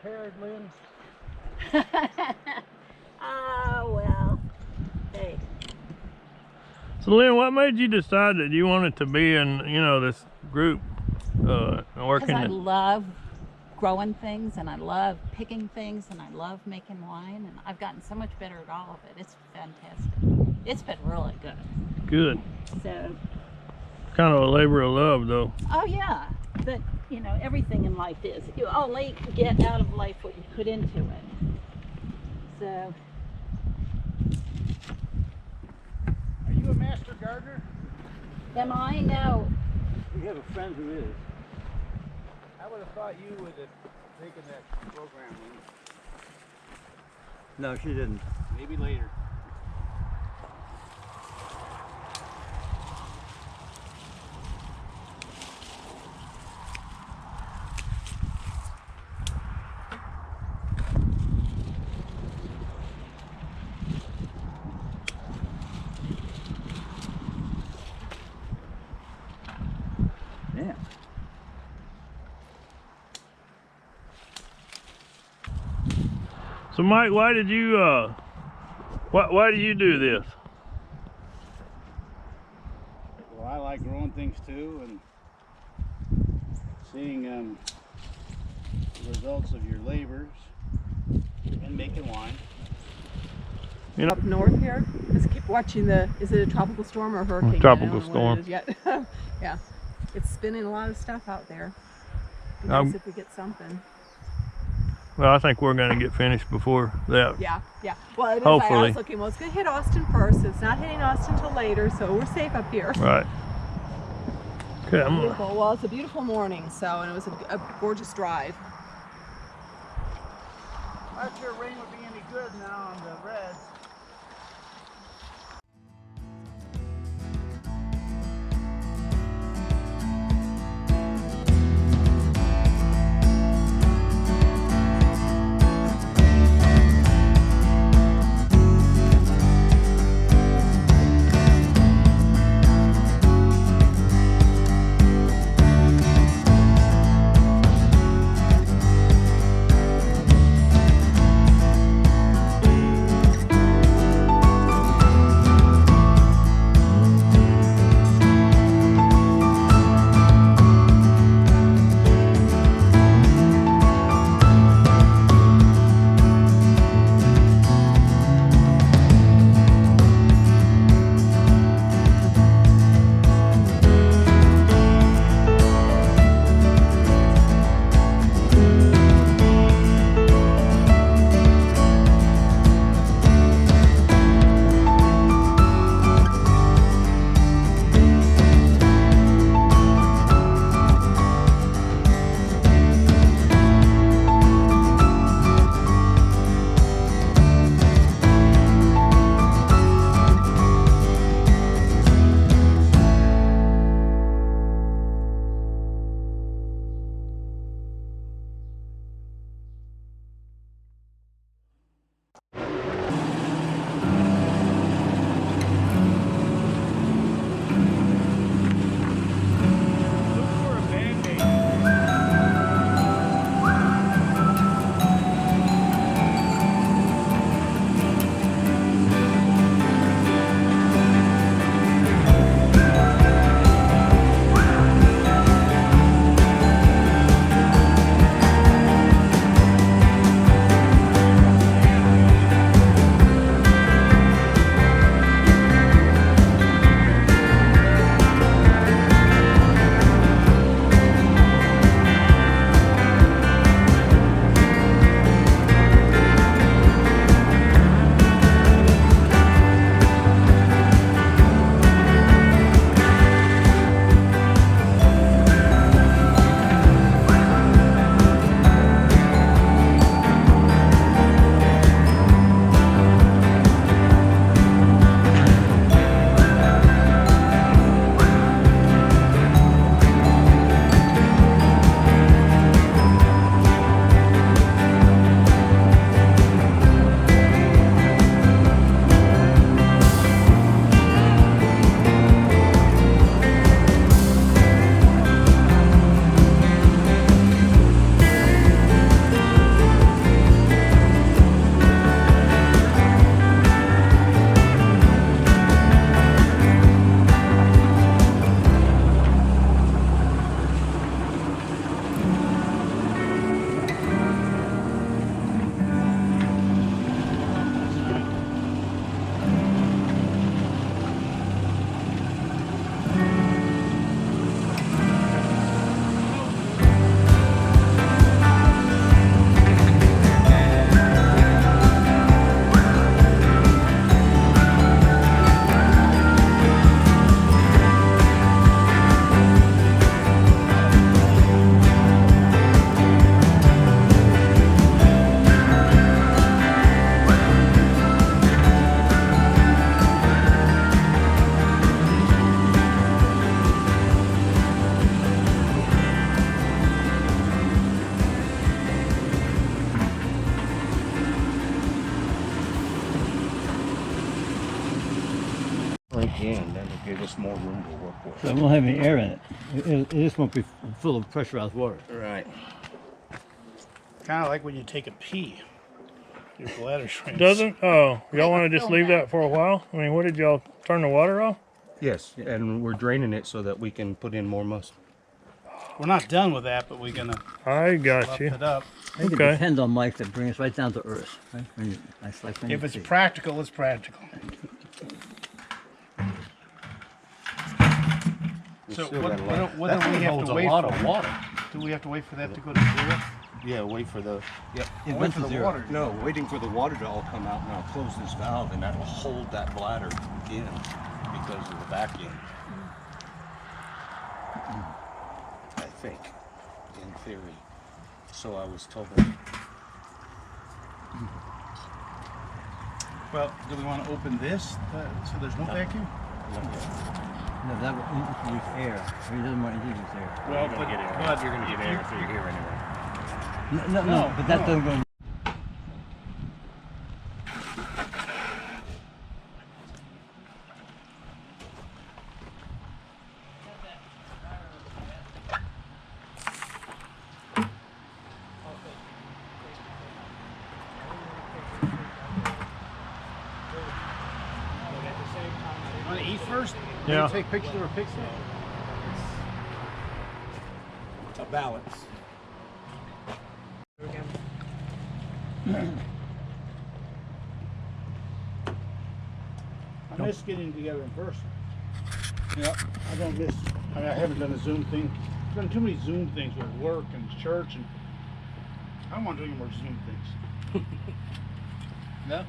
prepared, Lynn? Well, hey. So Lynn, what made you decide that you wanted to be in, you know, this group working? Because I love growing things, and I love picking things, and I love making wine, and I've gotten so much better at all of it. It's fantastic. It's been really good. Good. So, Kind of a labor of love, though. oh yeah, but you know, everything in life is. You only get out of life what you put into it. So, Are you a master gardener? am I? No. We have a friend who is. I would have thought you would have taken that program, Lynn. No, she didn't. Maybe later. Yeah. So Mike, why did you why do you do this? Well, I like growing things too, and seeing the results of your labors and making wine. You know, Up north here, just keep watching the, is it a tropical storm or a hurricane? Tropical I don't know what storm. it is yet. Yeah, it's spinning a lot of stuff out there. Be Um, nice if we get something. well, I think we're going to get finished before that. Yeah, yeah. Well, it is, I Hopefully. was looking, well, it's going to hit Austin first. It's not hitting Austin till later, so we're safe up here. Right. Okay, I'm gonna, Beautiful. Well, it's a beautiful morning, so, and it was a gorgeous drive. Not sure rain would be any good now on the reds. give us more room to work with. So it won't have any air in it. It just won't be full of pressurized water. Right. Kind of like when you take a pee. Your bladder shrinks. Doesn't? Oh, y'all want to just leave that for a while? I mean, what did y'all turn the water off? Yes, and we're draining it so that we can put in more musk. We're not done with that, but we're gonna I got buff you. it up. I think Okay. it depends on Mike to bring us right down to earth. Right? It's like If it's practical, it's practical. So still what, got a lot. what That do we thing have holds to a wait lot for? of water. Do we have to wait for that to go to zero? Yeah, wait for the. Yep. It Wait went for to the zero. water. No, waiting for the water to all come out, and I'll close this valve, and that'll hold that bladder in because of the vacuum. I think, in theory. So I was told. Well, do we want to open this so there's no vacuum? No, that will introduce air. He doesn't want to introduce air. Well, You're gonna get air. but You're gonna get air through here anyway. No, but that doesn't go. Want to eat first? Yeah. Take pictures of our pixel. A balance. I miss getting together in person. Yeah, I don't miss. I mean, I haven't done a Zoom thing. I've done too many Zoom things with work and church, and I don't want to do any more Zoom things. No.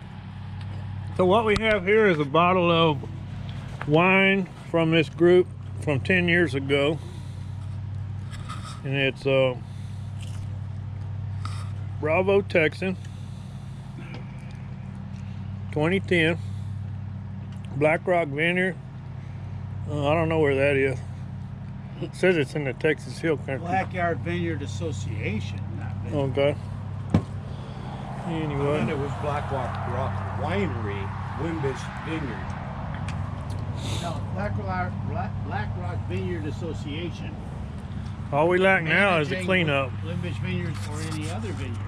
So what we have here is a bottle of wine from this group from 10 years ago. And it's Bravo Texan 2010 Black Rock Vineyard. I don't know where that is. It says it's in the Texas Hill Country. Blackyard Vineyard Association. Not Vineyard. Okay. And Anyway, it was Black Rock Winery, Wimbish Vineyard. No, Black Rock Vineyard Association. all we lack now is the Managing cleanup. Wimbish Vineyard or any other vineyard.